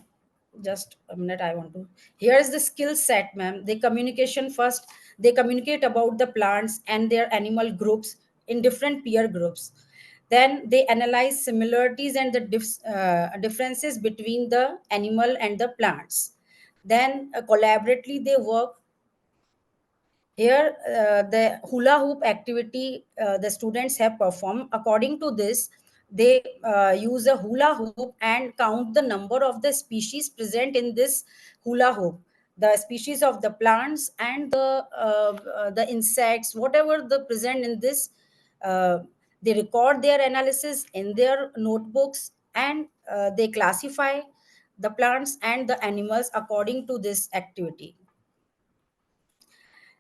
just a minute, I want to. Here is the skill set, ma'am. They communication first. They communicate about the plants and their animal groups in different peer groups. Then they analyze similarities and the differences between the animal and the plants. Then collaboratively they work. Here, the hula hoop activity the students have performed. According to this, they use a hula hoop and count the number of the species present in this hula hoop. The species of the plants and the insects, whatever the present in this, they record their analysis in their notebooks, and they classify the plants and the animals according to this activity.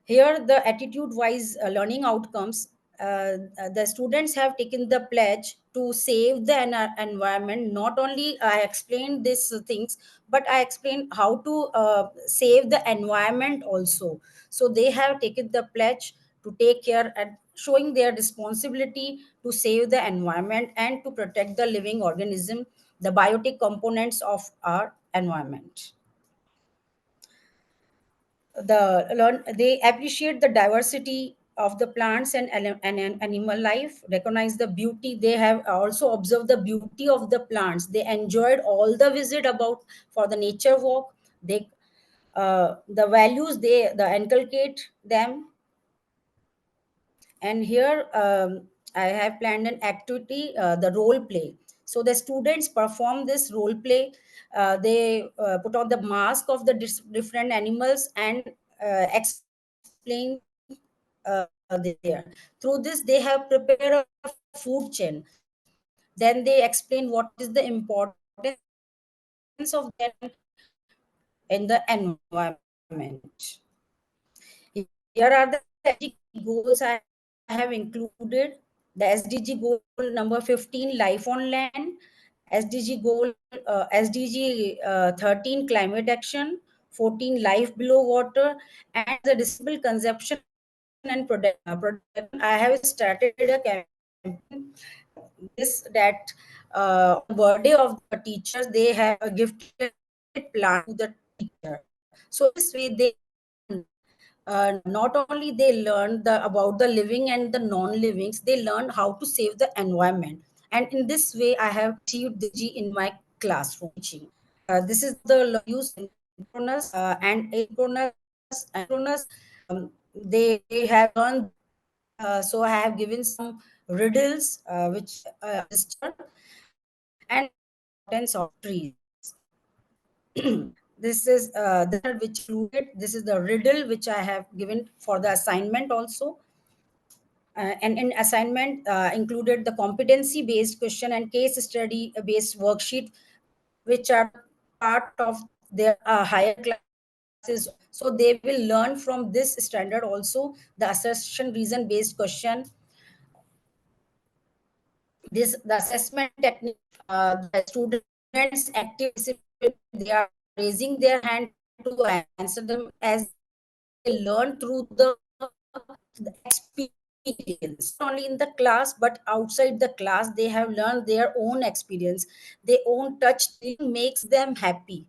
Here, the attitude-wise learning outcomes, the students have taken the pledge to save the environment. Not only I explained these things, but I explained how to save the environment also. So they have taken the pledge to take care and showing their responsibility to save the environment and to protect the living organism, the biotic components of our environment. They appreciate the diversity of the plants and animal life, recognize the beauty. They have also observed the beauty of the plants. They enjoyed all the visit about for the nature walk. They the values they inculcate them. And here I have planned an activity, the role play. So the students perform this role play. They put on the mask of the different animals and explain there. Through this, they have prepared a food chain. Then they explain what is the importance of them in the environment. Here are the SDG goals I have included. The SDG goal number 15, life on land. SDG goal, SDG 13, climate action. 14, life below water. And the responsible consumption and production. I have started a campaign. This that birthday of the teachers, they have a gifted plant to the teacher. So this way they not only they learn about the living and the non-livings, they learn how to save the environment. And in this way, I have achieved the G in my classroom teaching. This is the use synchronous and asynchronous. They have learned. So I have given some riddles, which and importance of trees. This is the which included. This is the riddle which I have given for the assignment also. And in assignment included the competency based question and case study based worksheet, which are part of their higher classes. So they will learn from this standard also the assertion reason based question. The assessment technique, the students active, they are raising their hand to answer them as they learn through the experience. Not only in the class, but outside the class, they have learned their own experience. Their own touch makes them happy.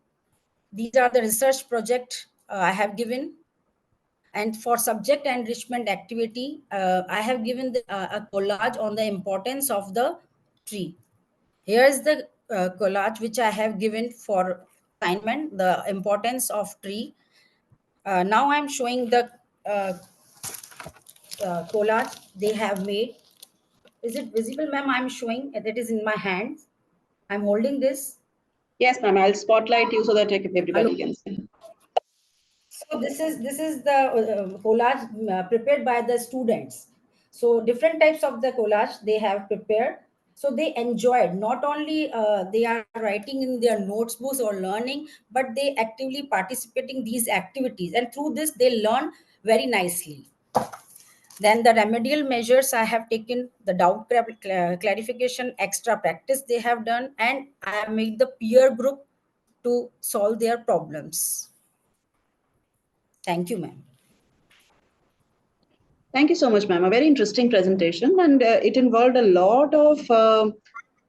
These are the research project I have given. And for subject enrichment activity, I have given a collage on the importance of the tree. Here is the collage which I have given for assignment, the importance of tree. Now I'm showing the collage they have made. Is it visible, ma'am? I'm showing that is in my hands. I'm holding this. Yes, ma'am. I'll spotlight you so that everybody can see. So this is the collage prepared by the students. So different types of the collage they have prepared. So they enjoyed. Not only they are writing in their notebooks or learning, but they actively participating these activities, and through this they learn very nicely. Then the remedial measures I have taken, the doubt clarification, extra practice they have done, and I have made the peer group to solve their problems. Thank you, ma'am. Thank you so much, ma'am. A very interesting presentation, and it involved a lot of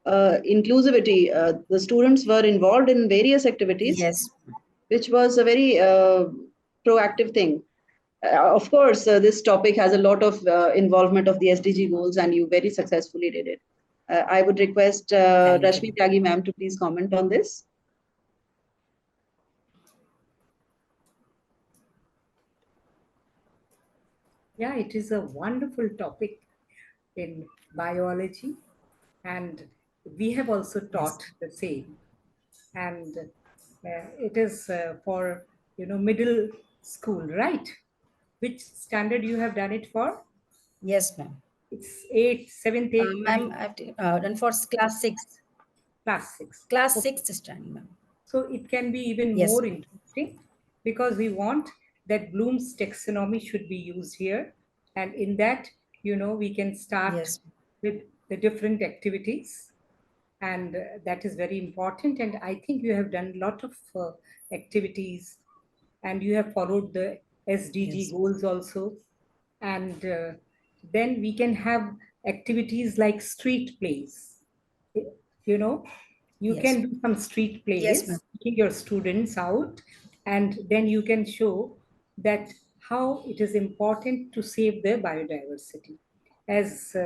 inclusivity. The students were involved in various activities, Yes. which was a very proactive thing. Of course, this topic has a lot of involvement of the SDG goals, and you very successfully did it. I would request Thank Rashmi you. Tyagi ma'am to please comment on this. Yeah, it is a wonderful topic in biology, and we have also taught the same. And it is for middle school, right? Which standard you have done it for? Yes, ma'am. It's 8th, 7th, 8th, Ma'am, I've done for class 6. class 6. Class Okay. 6th standard, ma'am. So it can be even Yes, more ma'am. interesting because we want that Bloom's taxonomy should be used here. And in that, we can start Yes. with the different activities. And that is very important. And I think you have done a lot of activities and you have followed the SDG Yes. goals also. And then we can have activities like street plays. You know, you Yes. can do some street plays, Yes, ma'am. taking your students out, and then you can show that how it is important to save the biodiversity. As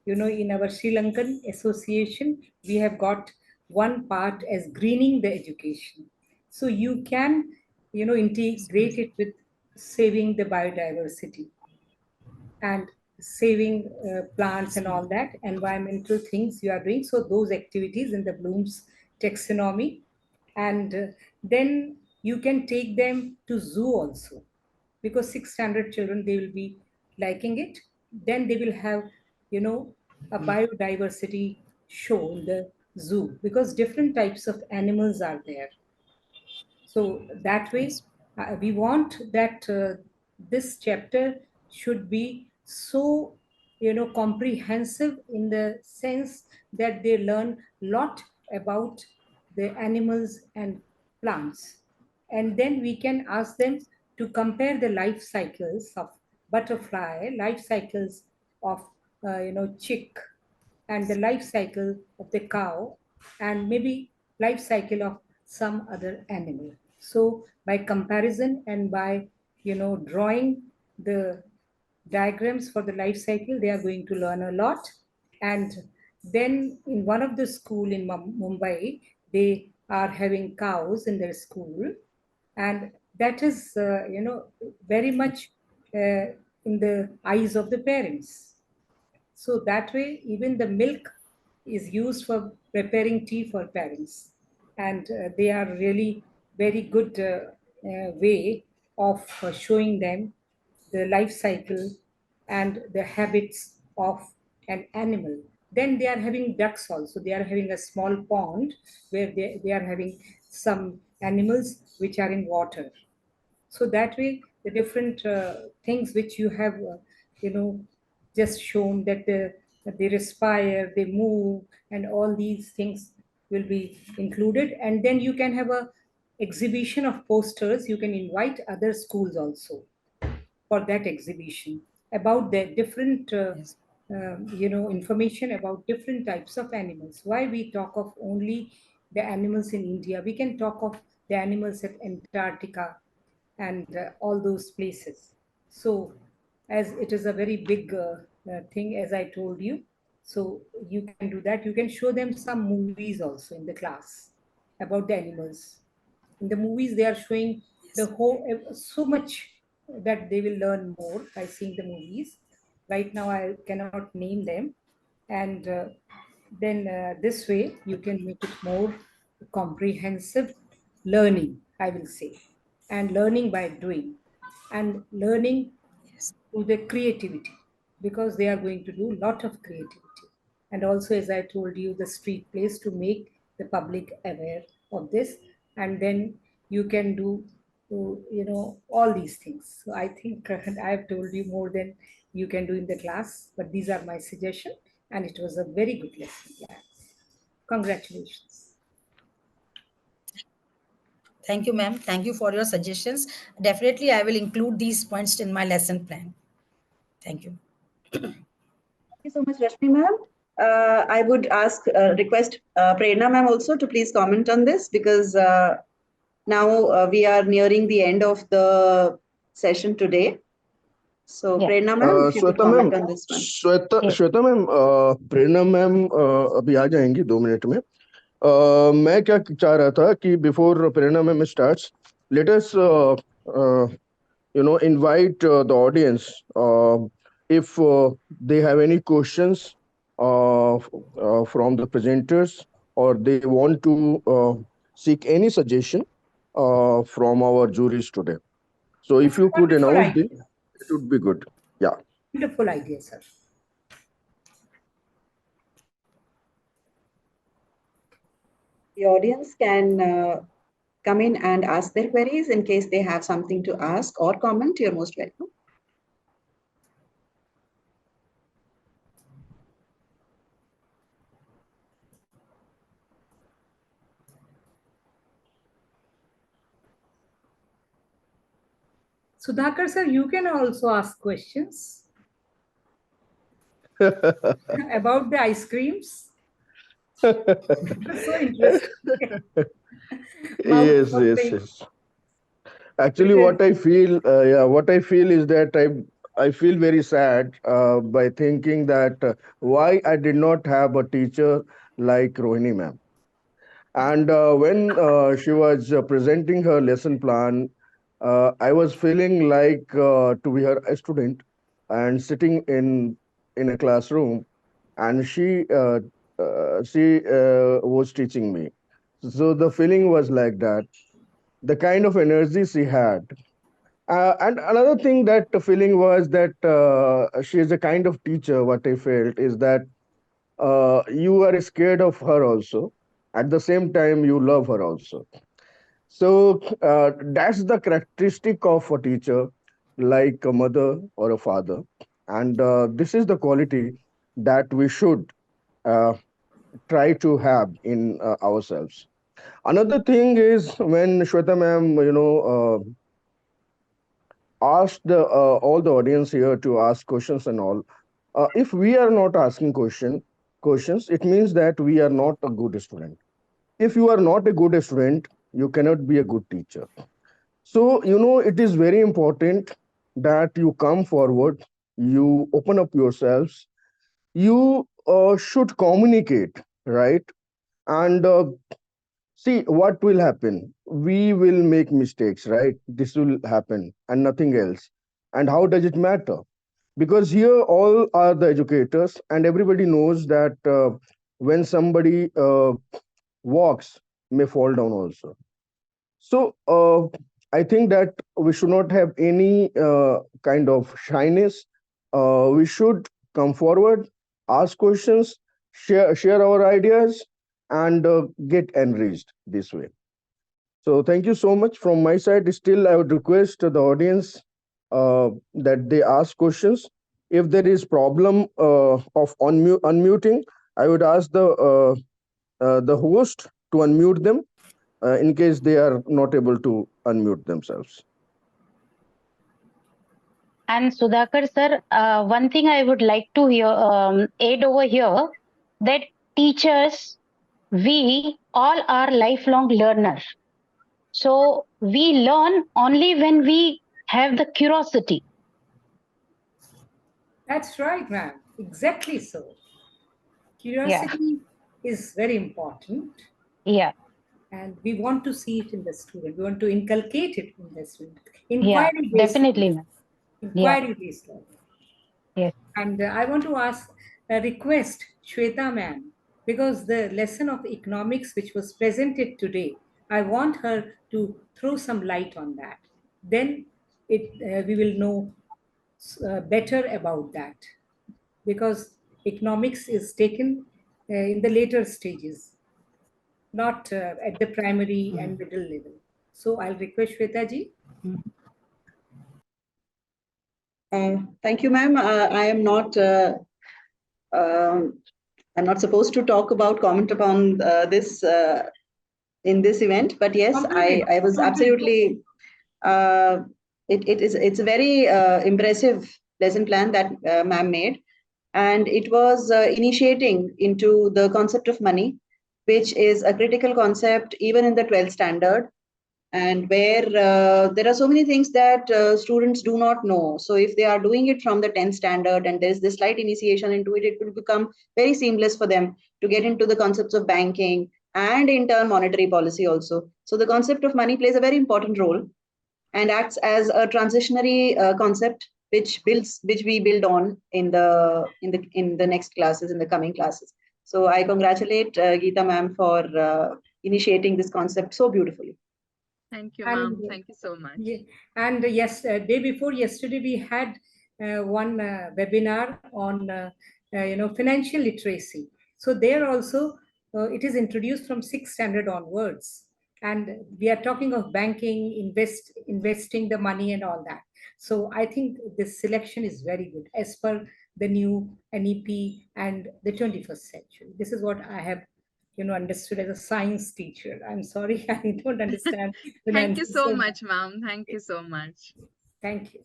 in our Sri Lankan association, we have got one part as greening the education. So you can, integrate it with saving the biodiversity and saving plants and all that environmental things you are doing. So those activities in the Bloom's taxonomy, and then you can take them to zoo also, because 6 standard children, they will be liking it. Then they will have a biodiversity show in the zoo, because different types of animals are there. So that way, Yes. we want that this chapter should be so, comprehensive, in the sense that they learn a lot about the animals and plants. And then we can ask them to compare the life cycles of butterfly, life cycles of, chick, and the life cycle of the cow, and maybe life cycle of some other animal. So by comparison and by drawing the diagrams for the life cycle, they are going to learn a lot. And then in one of the school in Mumbai, they are having cows in their school, and that is very much in the eyes of the parents. So that way, even the milk is used for preparing tea for parents. And they are really very good way of showing them the life cycle and the habits of an animal. Then they are having ducks also. They are having a small pond where they are having some animals which are in water. So that way, the different things which you have, just shown, that they respire, they move, and all these things will be included. And then you can have a exhibition of posters. You can invite other schools also for that exhibition about the different, Yes. information about different types of animals. Why we talk of only the animals in India? We can talk of the animals at Antarctica and all those places. So, as it is a very big thing, as I told you, so you can do that. You can show them some movies also in the class about the animals. In the movies, they are showing the whole so much that they will learn more by seeing the movies. Right now, I cannot name them, and then this way you can make it more comprehensive learning, I will say, and learning by doing, and learning through the creativity, because they are going to do a lot of creativity. And also, as I told you, the street plays to make the public aware of this. And then you can do, all these things. So I think I have told you more than you can do in the class, but these are my suggestions. And it was a very good lesson plan. Congratulations. Thank you, ma'am. Thank you for your suggestions. Definitely, I will include these points in my lesson plan. Thank you. Thank you so much, Rashmi ma'am. I would request Prerna ma'am also to please comment on this, because now we are nearing the end of the session today. So Yeah. Prerna ma'am, if you could Shweta comment ma'am, on this one. Yes. Shweta ma'am, Prerna ma'am अभी आ जाएंगी 2 minute में. मैं क्या चाह रहा था कि before Prerna ma'am starts, let us invite the audience, if they have any questions from the presenters, or they want to seek any suggestion from our juries today. So if you could Wonderful announce idea. this, it would be good. Yeah. Wonderful idea, sir. The audience can come in and ask their queries in case they have something to ask or comment. You're most welcome. Sudhakar sir, you can also ask questions about the ice creams. So interesting. Yes, yes, yes. Actually, what I feel, is that I feel very sad by thinking that why I did not have a teacher like Rohini ma'am. And when she was presenting her lesson plan, I was feeling like to be her student and sitting in a classroom, and she was teaching me. So the feeling was like that. The kind of energy she had. And another thing that the feeling was that she is a kind of teacher. What I felt is that you are scared of her also. At the same time, you love her also. So that's the characteristic of a teacher, like a mother or a father. And this is the quality that we should uh, try to have in ourselves. Another thing is when Shweta ma'am, asked all the audience here to ask questions and all. If we are not asking questions, it means that we are not a good student. If you are not a good student, you cannot be a good teacher. So, it is very important that you come forward, you open up yourselves, you should communicate, right? And see what will happen. We will make mistakes, right? This will happen and nothing else. And how does it matter? Because here all are the educators, and everybody knows that when somebody walks, may fall down also. So I think that we should not have any kind of shyness. We should come forward, ask questions, share our ideas, and get enriched this way. So thank you so much from my side. Still, I would request the audience that they ask questions. If there is problem of unmuting, I would ask the host to unmute them in case they are not able to unmute themselves. And Sudhakar sir, one thing I would like to add over here, that teachers, we all are lifelong learners. So we learn only when we have the curiosity. That's right, ma'am. Exactly so. Curiosity is very important. Yeah. And we want to see it in the student. We want to inculcate it in the student. Yeah, definitely. Inquiry-based learning. Yes. And I want to request Shweta ma'am, because the lesson of economics which was presented today, I want her to throw some light on that. Then we will know better about that, because economics is taken in the later stages, not at the primary and middle level. So I'll request Shweta ji. Thank you, ma'am. I'm not supposed to talk about, comment upon this in this event, but yes, I was absolutely. It's a very impressive lesson plan that ma'am made, and it was initiating into the concept of money, which is a critical concept even in the 12th standard, and where there are so many things that students do not know. So if they are doing it from the 10th standard and there's this slight initiation into it, it will become very seamless for them to get into the concepts of banking and in turn monetary policy also. So the concept of money plays a very important role and acts as a transitionary concept which we build on in the next classes, in the coming classes. So I congratulate Geeta ma'am for initiating this concept so beautifully. Thank you, And, ma'am. Thank you so much. Yeah, and yes, day before yesterday we had one webinar on financial literacy. So there also it is introduced from 6th standard onwards, and we are talking of banking, investing the money and all that. So I think this selection is very good as per the new NEP and the 21st century. This is what I have understood as a science teacher. I'm sorry, I don't understand. Thank you finance, so much, ma'am. Thank you so much. Thank you.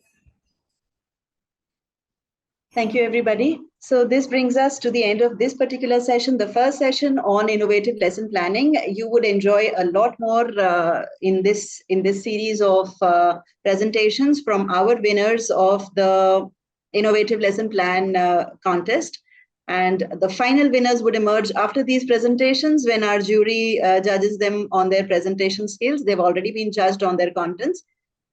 Thank you, everybody. So this brings us to the end of this particular session, the first session on innovative lesson planning. You would enjoy a lot more in this series of presentations from our winners of the innovative lesson plan contest. And the final winners would emerge after these presentations when our jury judges them on their presentation skills. They've already been judged on their contents.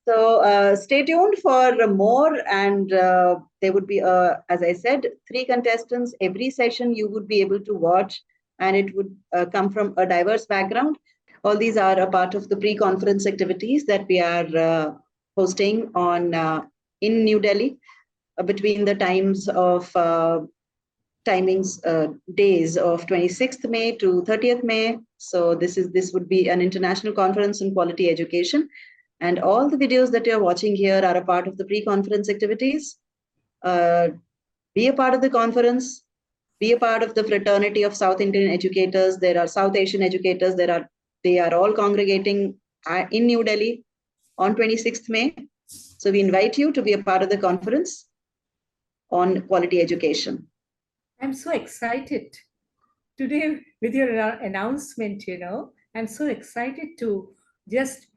So stay tuned for more, and there would be, as I said, 3 contestants every session you would be able to watch, and it would come from a diverse background. All these are a part of the pre-conference activities that we are hosting on in New Delhi between the times of days of 26th May to 30th May. So this would be an international conference on quality education. And all the videos that you're watching here are a part of the pre-conference activities. Be a part of the conference, be a part of the fraternity of South Indian educators. There are South Asian educators. They are all congregating in New Delhi on 26th May. So we invite you to be a part of the conference on quality education. I'm so excited today with your announcement, I'm so excited to just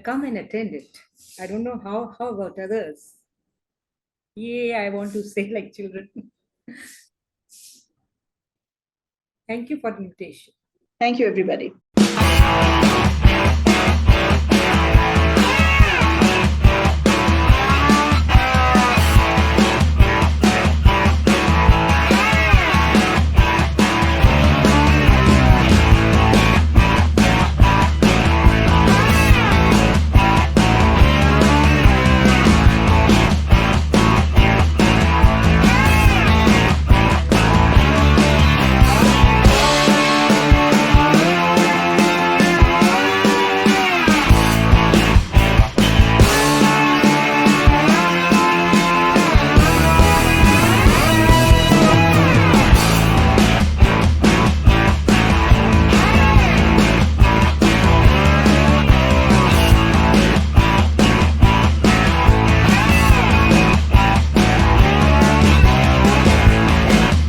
come and attend it. I don't know how about others. Yeah, I want to say like children. Thank you for the invitation. Thank you, everybody.